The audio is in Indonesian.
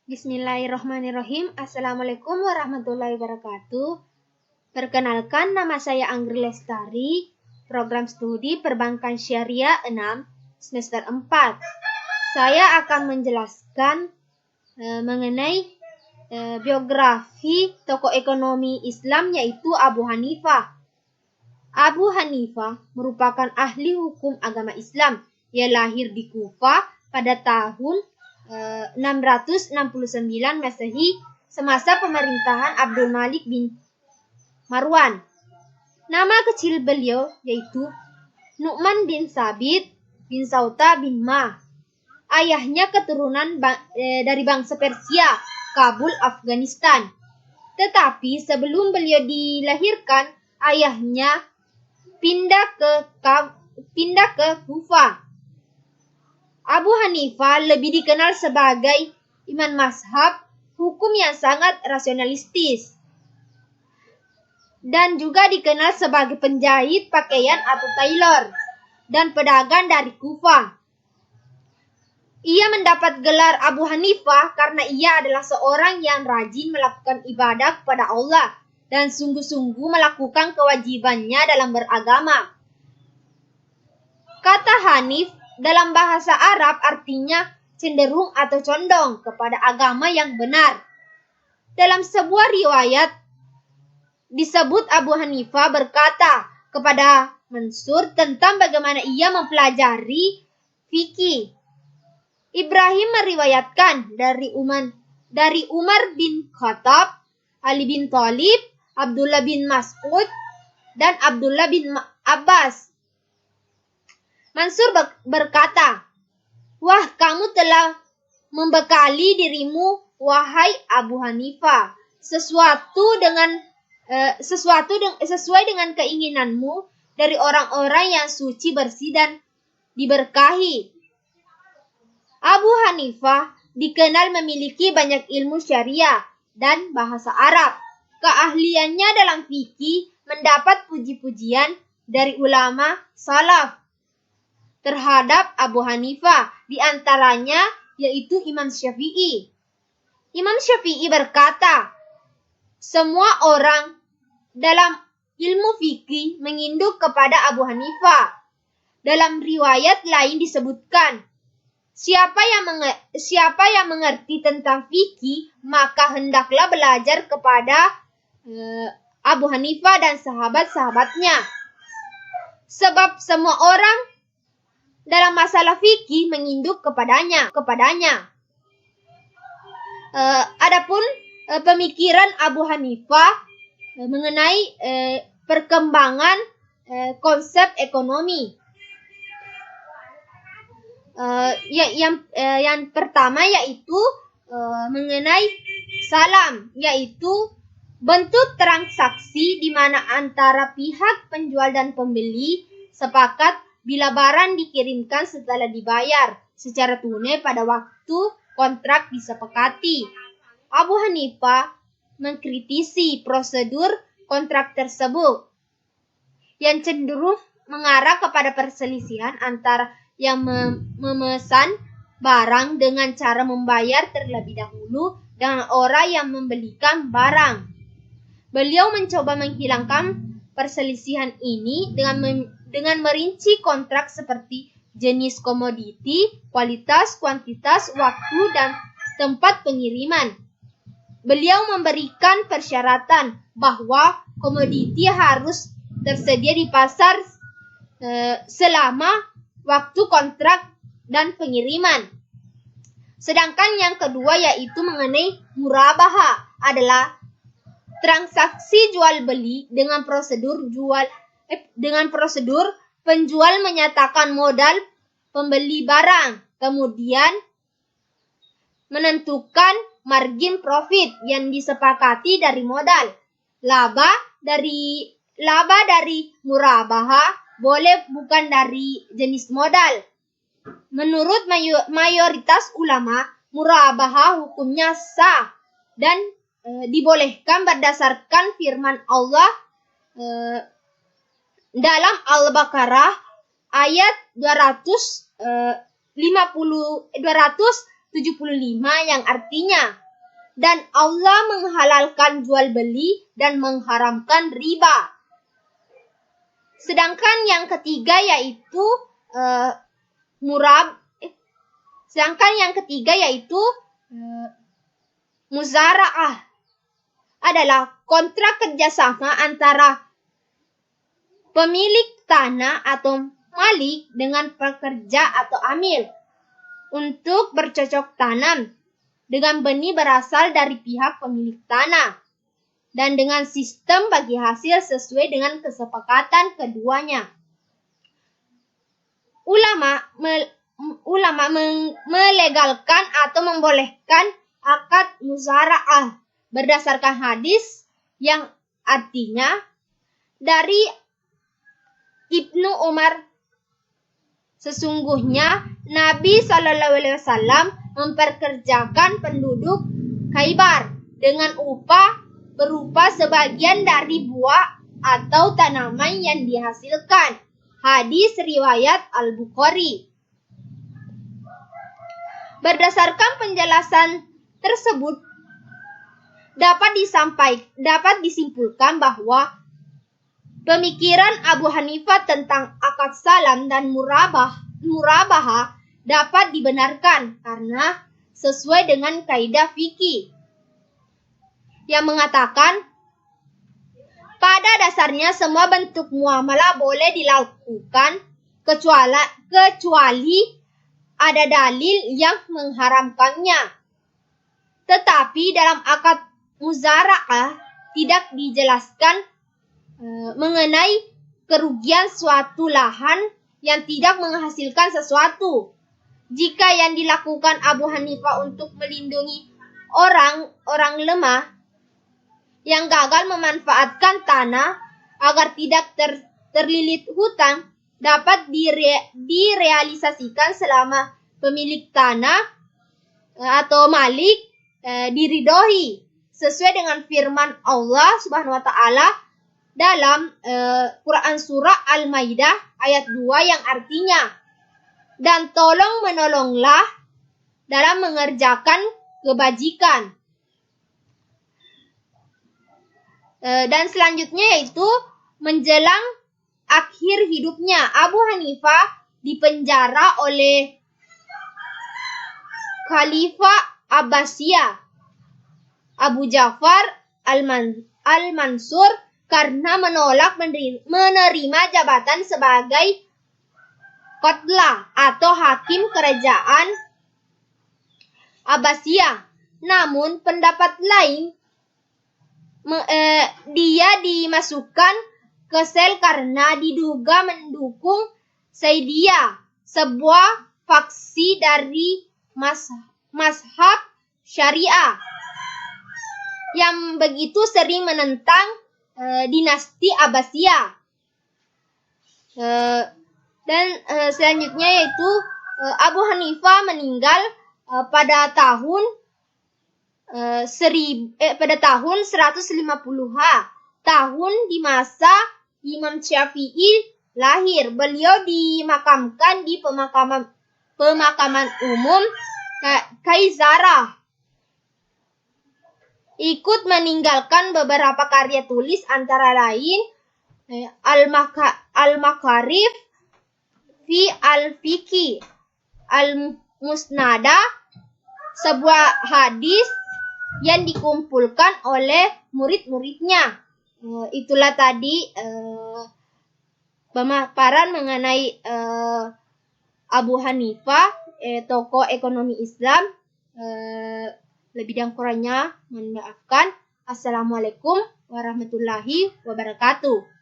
Bismillahirrahmanirrahim. Assalamualaikum warahmatullahi wabarakatuh. Perkenalkan, nama saya Anggri Lestari, program studi Perbankan Syariah 6, semester 4. Saya akan menjelaskan mengenai biografi tokoh ekonomi Islam, yaitu Abu Hanifah. Abu Hanifah merupakan ahli hukum agama Islam. Ia lahir di Kufah pada tahun 669 Masehi semasa pemerintahan Abdul Malik bin Marwan. Nama kecil beliau yaitu Nu'man bin Sabit bin Sauta bin Ma. Ayahnya keturunan dari bangsa Persia, Kabul, Afghanistan. Tetapi sebelum beliau dilahirkan, ayahnya pindah ke Kufah. Abu Hanifah lebih dikenal sebagai imam mazhab hukum yang sangat rasionalistis dan juga dikenal sebagai penjahit pakaian atau tailor dan pedagang dari Kufah. Ia mendapat gelar Abu Hanifah karena ia adalah seorang yang rajin melakukan ibadah kepada Allah dan sungguh-sungguh melakukan kewajibannya dalam beragama. Kata Hanif dalam bahasa Arab artinya cenderung atau condong kepada agama yang benar. Dalam sebuah riwayat disebut Abu Hanifah berkata kepada Mansur tentang bagaimana ia mempelajari fikih. Ibrahim meriwayatkan dari Umar bin Khattab, Ali bin Thalib, Abdullah bin Mas'ud, dan Abdullah bin Abbas. Mansur berkata, "Wah, kamu telah membekali dirimu, wahai Abu Hanifah, sesuai dengan keinginanmu dari orang-orang yang suci, bersih, dan diberkahi." Abu Hanifah dikenal memiliki banyak ilmu syariah dan bahasa Arab. Keahliannya dalam fikih mendapat puji-pujian dari ulama salaf terhadap Abu Hanifah, di antaranya yaitu Imam Syafi'i. Imam Syafi'i berkata, semua orang dalam ilmu fikih menginduk kepada Abu Hanifah. Dalam riwayat lain disebutkan, siapa yang mengerti tentang fikih, maka hendaklah belajar kepada Abu Hanifah dan sahabat-sahabatnya. Sebab semua orang dalam masalah fikih menginduk kepadanya. Adapun pemikiran Abu Hanifah mengenai perkembangan konsep ekonomi. Yang pertama yaitu mengenai salam, yaitu bentuk transaksi di mana antara pihak penjual dan pembeli sepakat bila barang dikirimkan setelah dibayar secara tunai pada waktu kontrak disepakati. Abu Hanifah mengkritisi prosedur kontrak tersebut yang cenderung mengarah kepada perselisihan antara yang memesan barang dengan cara membayar terlebih dahulu dengan orang yang membelikan barang. Beliau mencoba menghilangkan perselisihan ini dengan merinci kontrak seperti jenis komoditi, kualitas, kuantitas, waktu, dan tempat pengiriman. Beliau memberikan persyaratan bahwa komoditi harus tersedia di pasar selama waktu kontrak dan pengiriman. Sedangkan yang kedua yaitu mengenai murabahah adalah transaksi jual beli dengan prosedur penjual menyatakan modal pembeli barang, kemudian menentukan margin profit yang disepakati dari modal. Laba dari murabahah boleh bukan dari jenis modal. Menurut mayoritas ulama, murabahah hukumnya sah dan dibolehkan berdasarkan firman Allah dalam Al-Baqarah ayat 250 75 yang artinya, dan Allah menghalalkan jual beli dan mengharamkan riba. Sedangkan yang ketiga yaitu muzara'ah adalah kontrak kerjasama antara pemilik tanah atau malik dengan pekerja atau amil untuk bercocok tanam dengan benih berasal dari pihak pemilik tanah dan dengan sistem bagi hasil sesuai dengan kesepakatan keduanya. Ulama melegalkan atau membolehkan akad muzara'ah berdasarkan hadis yang artinya dari Ibnu Umar, sesungguhnya Nabi SAW memperkerjakan penduduk Khaybar dengan upah berupa sebagian dari buah atau tanaman yang dihasilkan. Hadis riwayat Al-Bukhari. Berdasarkan penjelasan tersebut, dapat disimpulkan bahwa pemikiran Abu Hanifah tentang akad salam dan murabahah dapat dibenarkan karena sesuai dengan kaidah fikih yang mengatakan pada dasarnya semua bentuk muamalah boleh dilakukan kecuali ada dalil yang mengharamkannya. Tetapi dalam akad muzara'ah tidak dijelaskan mengenai kerugian suatu lahan yang tidak menghasilkan sesuatu. Jika yang dilakukan Abu Hanifah untuk melindungi orang lemah yang gagal memanfaatkan tanah agar tidak terlilit hutang dapat direalisasikan selama pemilik tanah atau malik diridhoi sesuai dengan firman Allah Subhanahu wa taala dalam Quran surah Al-Maidah ayat 2 yang artinya, dan tolong menolonglah dalam mengerjakan kebajikan. Dan selanjutnya yaitu menjelang akhir hidupnya Abu Hanifah dipenjara oleh Khalifah Abbasiyah Abu Ja'far Al-Mansur karena menolak menerima jabatan sebagai qadlah atau hakim kerajaan Abbasiyah. Namun pendapat lain dia dimasukkan ke sel karena diduga mendukung Saidiyah, sebuah faksi dari mazhab Syariah yang begitu sering menentang dinasti Abbasiyah. Dan selanjutnya yaitu Abu Hanifah meninggal pada tahun 150-ha, tahun di masa Imam Syafi'i lahir. Beliau dimakamkan di pemakaman umum Kaisarah. Ikut meninggalkan beberapa karya tulis antara lain Al-Makarif fi Al-Fiqi, Al-Musnada, sebuah hadis yang dikumpulkan oleh murid-muridnya. Itulah tadi pemaparan mengenai Abu Hanifah, tokoh ekonomi Islam. Lebih dan kurangnya mohon maafkan. Assalamualaikum warahmatullahi wabarakatuh.